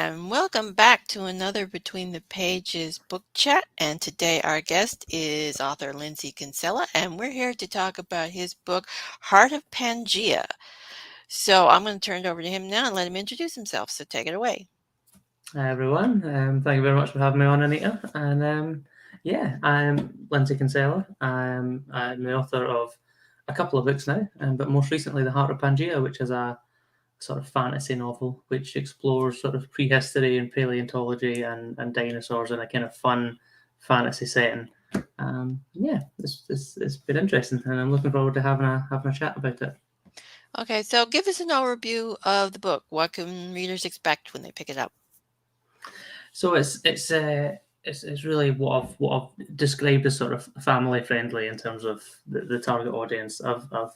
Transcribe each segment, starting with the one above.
and welcome back to another Between the Pages book chat. And today our guest is author Lindsey Kinsella, and we're here to talk about his book, Heart of Pangaea. So I'm going to turn it over to him now and let him introduce himself. So take it away. Hi everyone, thank you very much for having me on, Anita. And I'm Lindsey Kinsella. I'm the author of a couple of books now, but most recently, The Heart of Pangaea, which is a sort of fantasy novel which explores sort of prehistory and paleontology and dinosaurs in a kind of fun fantasy setting. It's been interesting, and I'm looking forward to having a chat about it. Okay, so give us an overview of the book. What can readers expect when they pick it up? So it's really what I've described as sort of family friendly in terms of the target audience. I've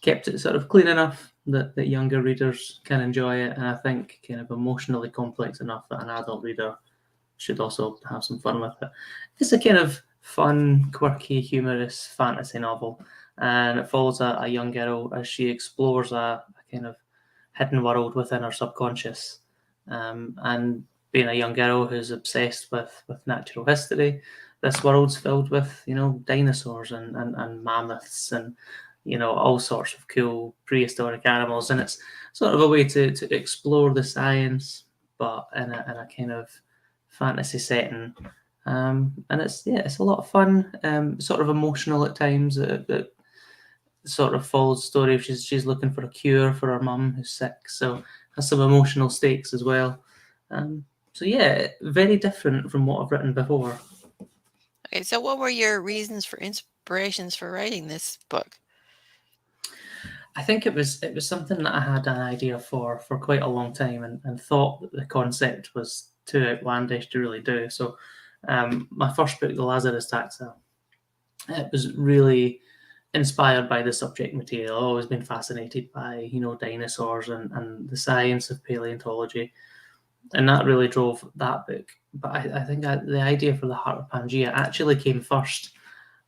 kept it sort of clean enough that younger readers can enjoy it, and I think kind of emotionally complex enough that an adult reader should also have some fun with it. It's a kind of fun, quirky, humorous fantasy novel, and it follows a young girl as she explores a kind of hidden world within her subconscious. And being a young girl who's obsessed with natural history, this world's filled with, dinosaurs and mammoths and, all sorts of cool prehistoric animals. And it's sort of a way to explore the science, but in a kind of fantasy setting. And it's a lot of fun, sort of emotional at times. It sort of follows the story of she's looking for a cure for her mum who's sick, so has some emotional stakes as well. So yeah, very different from what I've written before. Okay, so what were your reasons for inspirations for writing this book? I think it was something that I had an idea for quite a long time, and thought that the concept was too outlandish to really do. So my first book, The Lazarus Taxa, it was really inspired by the subject material. I've always been fascinated by dinosaurs and the science of paleontology, and that really drove that book. But I think the idea for The Heart of Pangaea actually came first,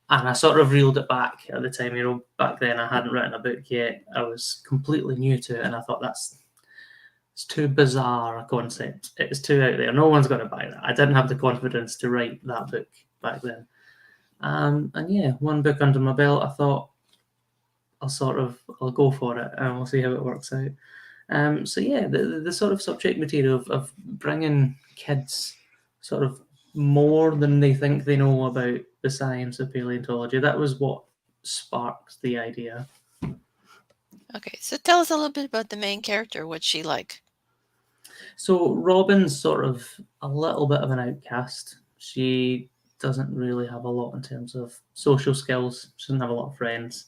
and I sort of reeled it back at the time. Back then I hadn't written a book yet. I was completely new to it, and I thought it's too bizarre a concept. It's too out there. No one's going to buy that. I didn't have the confidence to write that book back then. And yeah, one book under my belt, I thought I'll go for it, and we'll see how it works out. So yeah, the sort of subject material of bringing kids sort of more than they think they know about the science of paleontology, that was what sparked the idea. Okay, so tell us a little bit about the main character. What's she like? So Robin's sort of a little bit of an outcast. She doesn't really have a lot in terms of social skills. She doesn't have a lot of friends.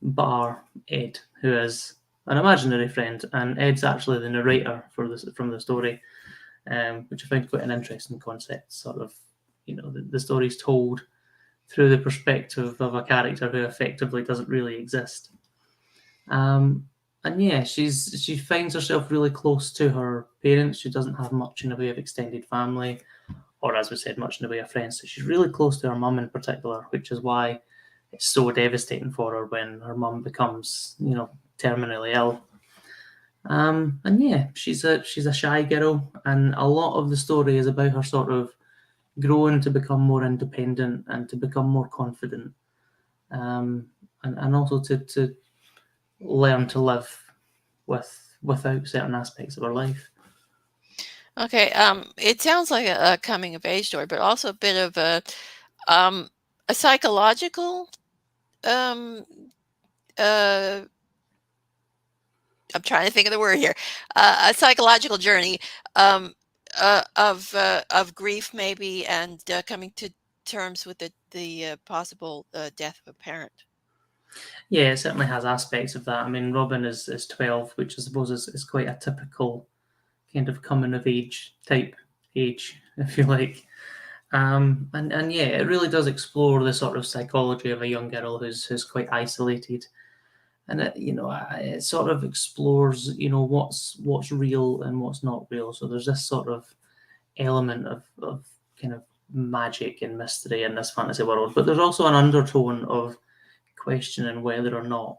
Bar Ed, who is an imaginary friend, and Ed's actually the narrator from the story, which I find quite an interesting concept. Sort of, the story's told through the perspective of a character who effectively doesn't really exist. And yeah, she finds herself really close to her parents. She doesn't have much in the way of extended family, or as we said, much in the way of friends. So she's really close to her mum in particular, which is why it's so devastating for her when her mum becomes, terminally ill. And yeah, she's a shy girl, and a lot of the story is about her sort of growing to become more independent and to become more confident, and also to learn to live without certain aspects of her life. Okay, it sounds like a coming of age story, but also a bit of a psychological um uh I'm trying to think of the word here. A psychological journey um of grief maybe, and coming to terms with the possible death of a parent. Yeah, it certainly has aspects of that. I mean, Robin is 12, which I suppose is quite a typical kind of coming of age type age, if you like. And yeah, it really does explore the sort of psychology of a young girl who's quite isolated, and it sort of explores what's real and what's not real. So there's this sort of element of kind of magic and mystery in this fantasy world, but there's also an undertone of questioning whether or not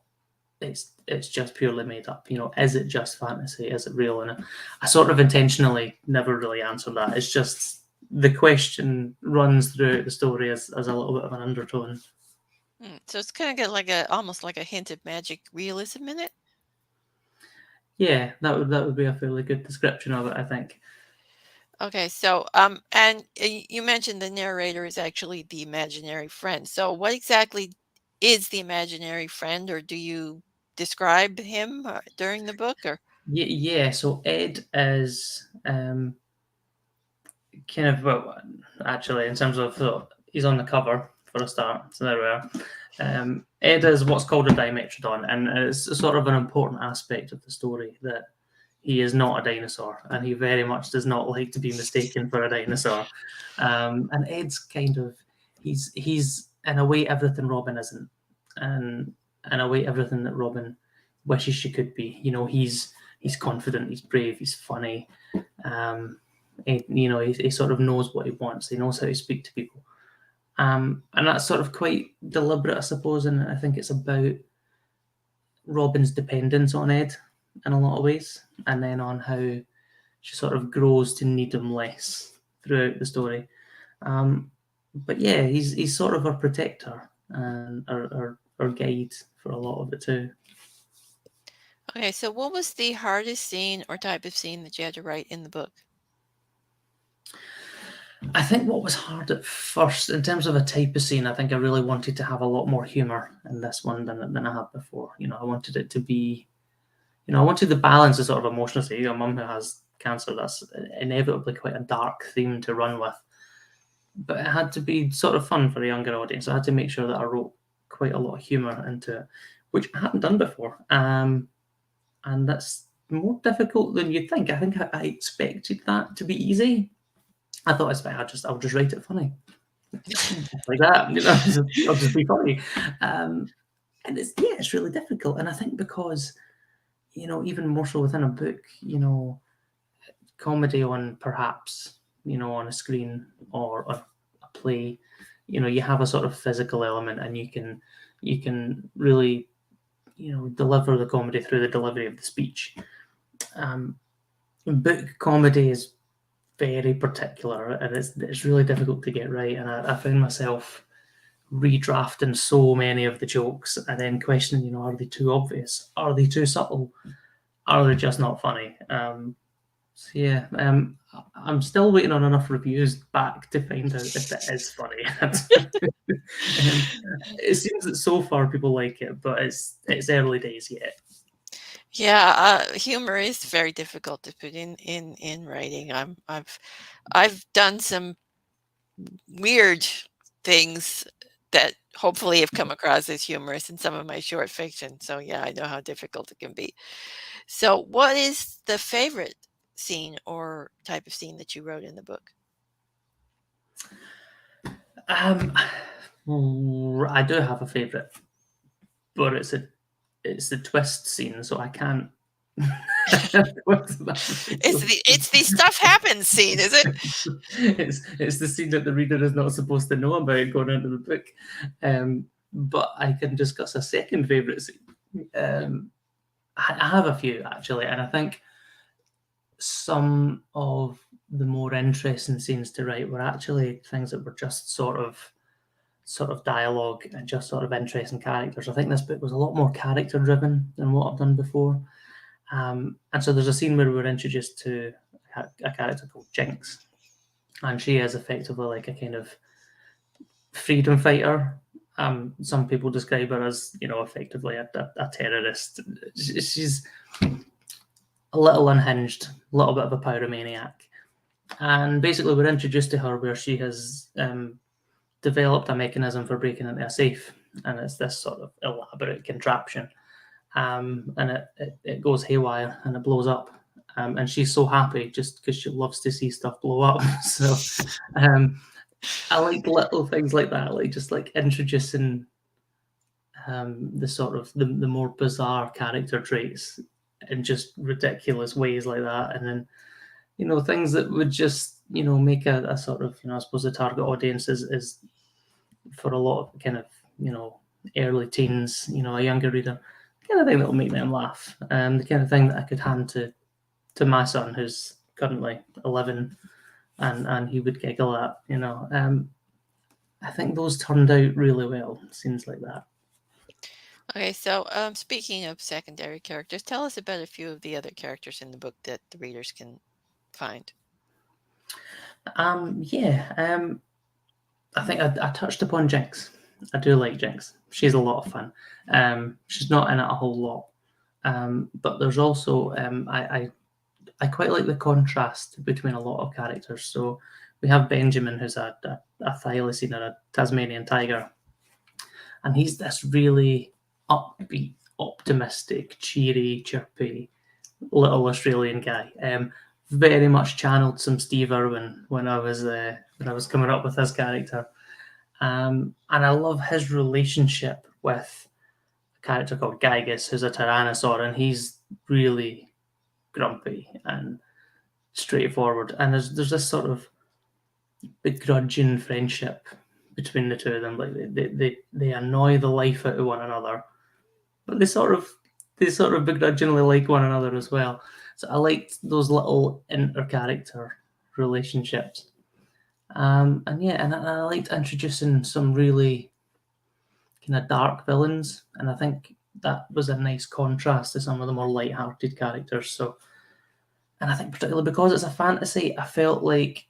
it's just purely made up. Is it just fantasy? Is it real? And I sort of intentionally never really answer that. It's just the question runs throughout the story as a little bit of an undertone. So it's kind of got like almost like a hint of magic realism in it. Yeah, that would be a fairly good description of it, I think. Okay, so and you mentioned the narrator is actually the imaginary friend. So what exactly is the imaginary friend, or do you describe him during the book, or? Yeah. So Ed is kind of, well, actually, in terms of, so he's on the cover for a start. So there we are. Ed is what's called a dimetrodon, and it's sort of an important aspect of the story that he is not a dinosaur, and he very much does not like to be mistaken for a dinosaur. And Ed's kind of, he's in a way everything Robin isn't, and in a way everything that Robin wishes she could be. He's confident, he's brave, he's funny. He sort of knows what he wants. He knows how to speak to people. And that's sort of quite deliberate, I suppose. And I think it's about Robin's dependence on Ed in a lot of ways, and then on how she sort of grows to need him less throughout the story. But yeah, he's sort of our protector and our guide for a lot of it too. Okay, so what was the hardest scene or type of scene that you had to write in the book? I think what was hard at first, in terms of a type of scene, I think I really wanted to have a lot more humour in this one than I had before. I wanted it to be, I wanted the balance of sort of emotional. So, a mum who has cancer, that's inevitably quite a dark theme to run with. But it had to be sort of fun for a younger audience. I had to make sure that I wrote quite a lot of humour into it, which I hadn't done before. And that's more difficult than you'd think. I think I expected that to be easy. I thought I'll just write it funny. Like that, I'll just be funny. And it's really difficult. And I think because, even more so within a book, comedy on perhaps, on a screen or a play, you have a sort of physical element, and you can really, deliver the comedy through the delivery of the speech. Book comedy is very particular, and it's really difficult to get right. And I found myself redrafting so many of the jokes and then questioning, are they too obvious? Are they too subtle? Are they just not funny? So yeah, I'm still waiting on enough reviews back to find out if it is funny. It seems that so far people like it, but it's early days yet. Yeah, humor is very difficult to put in writing. I've done some weird things that hopefully have come across as humorous in some of my short fiction. So yeah, I know how difficult it can be. So what is the favorite scene or type of scene that you wrote in the book? Um, I do have a favourite, but it's the twist scene, so I can't. It's the stuff happens scene, is it? It's the scene that the reader is not supposed to know about going into the book. But I can discuss a second favourite scene. I have a few actually, and I think some of the more interesting scenes to write were actually things that were just sort of dialogue and just sort of interesting characters. I think this book was a lot more character driven than what I've done before. And so there's a scene where we were introduced to a character called Jinx, and she is effectively like a kind of freedom fighter. Some people describe her as, effectively a terrorist. She's a little unhinged, a little bit of a pyromaniac. And basically, we're introduced to her where she has developed a mechanism for breaking into a safe, and it's this sort of elaborate contraption. And it goes haywire and it blows up. And she's so happy just because she loves to see stuff blow up. So I like little things like that, like just like introducing the sort of the more bizarre character traits in just ridiculous ways like that. And then, things that would just, make a sort of, I suppose the target audience is for a lot of kind of, early teens, a younger reader, kind of thing that will make them laugh, the kind of thing that I could hand to my son, who's currently 11, and he would giggle at. I think those turned out really well. Scenes like that. Okay, so speaking of secondary characters, tell us about a few of the other characters in the book that the readers can find. Yeah, I think I touched upon Jinx. I do like Jinx. She's a lot of fun. She's not in it a whole lot, but there's also I quite like the contrast between a lot of characters. So we have Benjamin, who's a thylacine or a Tasmanian tiger, and he's this really upbeat, optimistic, cheery, chirpy little Australian guy. Very much channeled some Steve Irwin when I was coming up with his character, and I love his relationship with a character called Gygus, who's a tyrannosaur, and he's really grumpy and straightforward. And there's this sort of begrudging friendship between the two of them. Like they annoy the life out of one another, but they sort of begrudgingly like one another as well. So I liked those little inter-character relationships. And yeah, and I liked introducing some really kind of dark villains, and I think that was a nice contrast to some of the more light-hearted characters. So, and I think particularly because it's a fantasy, I felt like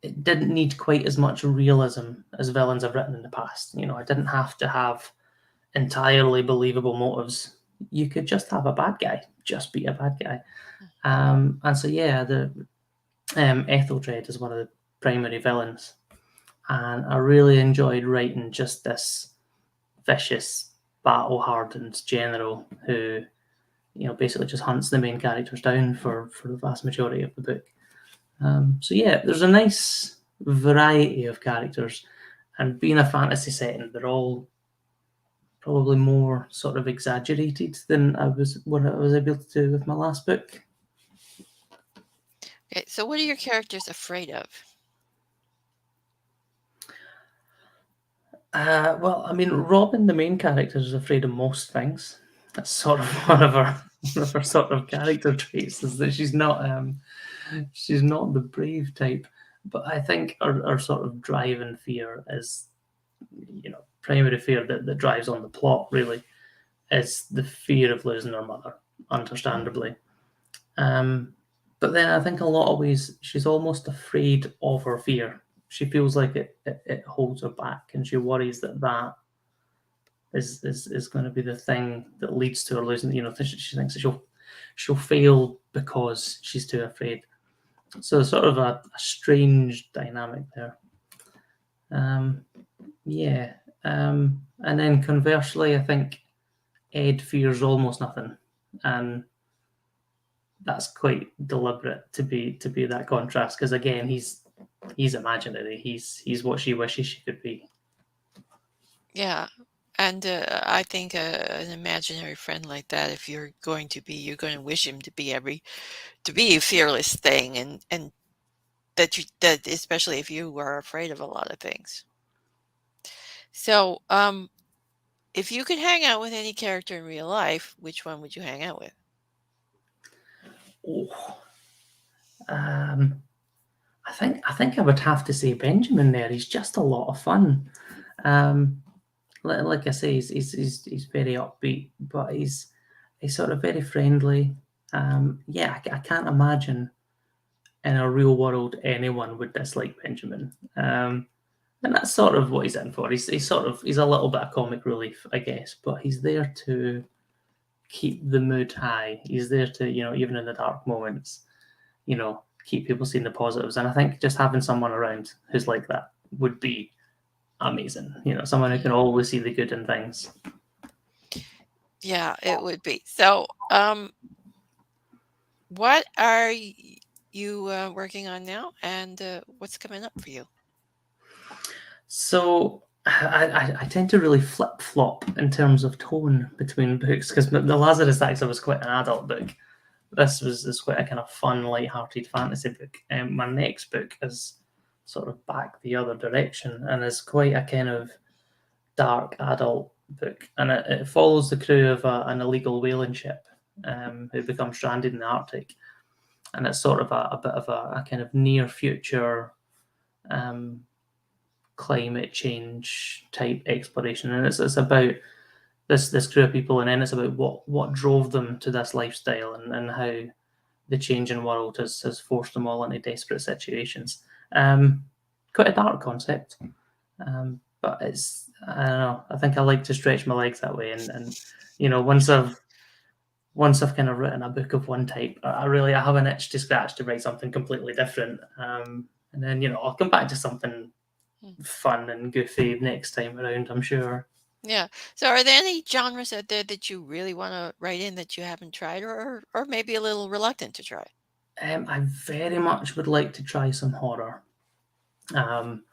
it didn't need quite as much realism as villains I've written in the past. I didn't have to have entirely believable motives. You could just have a bad guy, just be a bad guy. And so yeah, the Etheldred is one of the primary villains, and I really enjoyed writing just this vicious, battle-hardened general who, basically just hunts the main characters down for the vast majority of the book. So yeah, there's a nice variety of characters, and being a fantasy setting, they're all probably more sort of exaggerated than what I was able to do with my last book. Okay, so what are your characters afraid of? Well, I mean, Robin, the main character, is afraid of most things. That's sort of one of her sort of character traits, is that she's not the brave type. But I think our sort of drive and fear is, primary fear that drives on the plot really is the fear of losing her mother, understandably. Um, but then I think a lot of ways she's almost afraid of her fear. She feels like it holds her back, and she worries that is going to be the thing that leads to her losing. She thinks that she'll fail because she's too afraid. So sort of a strange dynamic there. Yeah. And then conversely, I think Ed fears almost nothing, and that's quite deliberate to be that contrast, because again, he's imaginary. He's what she wishes she could be. Yeah, and I think an imaginary friend like that, if you're going to wish him to be a fearless thing, and that especially if you are afraid of a lot of things. So, if you could hang out with any character in real life, which one would you hang out with? Oh, um, I think I would have to say Benjamin there. He's just a lot of fun. Um, like I say, he's very upbeat, but he's sort of very friendly. Yeah, I can't imagine in a real world anyone would dislike Benjamin. And that's sort of what he's in for. He's a little bit of comic relief, I guess, but he's there to keep the mood high. He's there to, even in the dark moments, keep people seeing the positives. And I think just having someone around who's like that would be amazing. Someone who can always see the good in things. Yeah, it would be. So, what are you working on now, and what's coming up for you? So I tend to really flip flop in terms of tone between books, because the Lazarus Acts was quite an adult book. This is quite a kind of fun, light-hearted fantasy book. My next book is sort of back the other direction and is quite a kind of dark adult book, and it follows the crew of an illegal whaling ship who become stranded in the Arctic, and it's sort of a bit of a kind of near future um, climate change type exploration, and it's about this crew of people, and then it's about what drove them to this lifestyle, and how the changing world has forced them all into desperate situations. Quite a dark concept, but it's, I don't know. I think I like to stretch my legs that way, and once I've kind of written a book of one type, I have an itch to scratch to write something completely different. And then I'll come back to something Hmm. fun and goofy next time around, I'm sure. Yeah. So are there any genres out there that you really want to write in that you haven't tried, or maybe a little reluctant to try? I very much would like to try some horror. Um,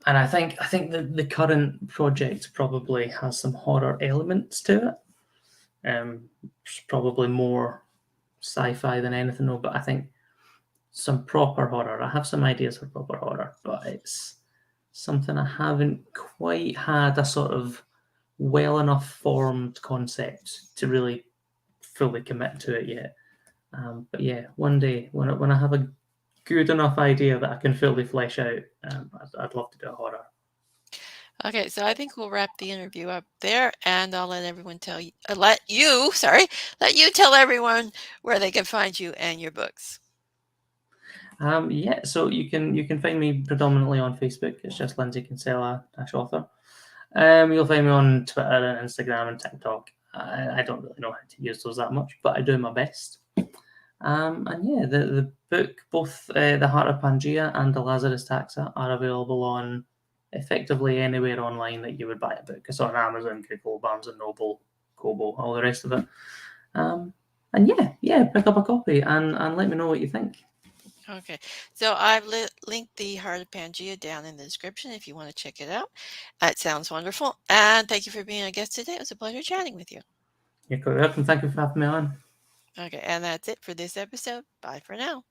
and I think the current project probably has some horror elements to it. It's probably more sci-fi than anything, though. But I think some proper horror. I have some ideas for proper horror, but it's something I haven't quite had a sort of well enough formed concept to really fully commit to it yet. But yeah, one day when I have a good enough idea that I can fully flesh out, I'd love to do a horror. Okay, so I think we'll wrap the interview up there, and I'll let everyone tell you, let you tell everyone where they can find you and your books. Yeah, so you can find me predominantly on Facebook. It's just Lindsey Kinsella author. You'll find me on Twitter and Instagram and TikTok. I don't really know how to use those that much, but I do my best. And yeah, the book, both The Heart of Pangaea and The Lazarus Taxa, are available on effectively anywhere online that you would buy a book. It's on Amazon, Google, Barnes and Noble, Kobo, all the rest of it. And yeah, pick up a copy and let me know what you think. Okay, so I've linked the Heart of Pangea down in the description if you want to check it out. It sounds wonderful, and thank you for being a guest today. It was a pleasure chatting with you. You're quite welcome. Thank you for having me on. Okay, and that's it for this episode. Bye for now.